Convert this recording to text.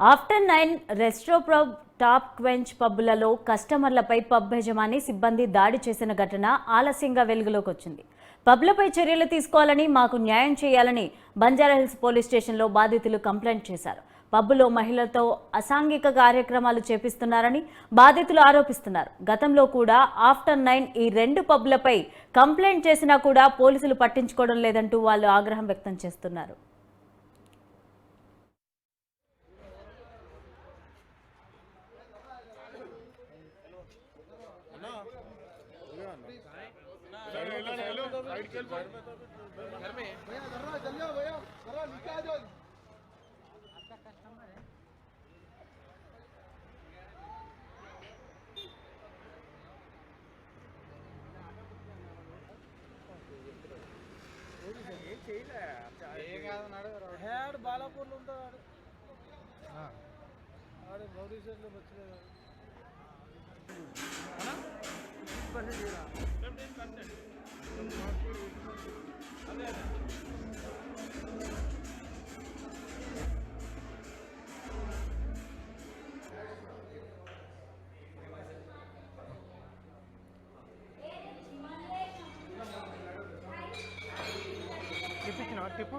After 9 resto pub top quench పబ్బులలో కస్టమర్లపై pub యజమాని సిబ్బంది దాడి చేసిన ఘటన ఆలస్యంగా వెలుగులోకి వచ్చింది. పబ్లపై చర్యలు తీసుకోవాలని, మాకు న్యాయం చేయాలని బంజారాహిల్స్ పోలీస్ స్టేషన్లో బాధితులు కంప్లైంట్ చేశారు. పబ్బులో మహిళలతో అసాంఘిక కార్యక్రమాలు చేపిస్తున్నారని బాధితులు ఆరోపిస్తున్నారు. గతంలో కూడా ఆఫ్టర్ 9 ఈ రెండు పబ్లపై కంప్లైంట్ చేసినా కూడా పోలీసులు పట్టించుకోవడం లేదంటూ వాళ్ళు ఆగ్రహం వ్యక్తం చేస్తున్నారు. బాలాపూర్లో ఉంటాడు ఆడ గౌరీ సైడ్లో వచ్చలేదు. టిప్పు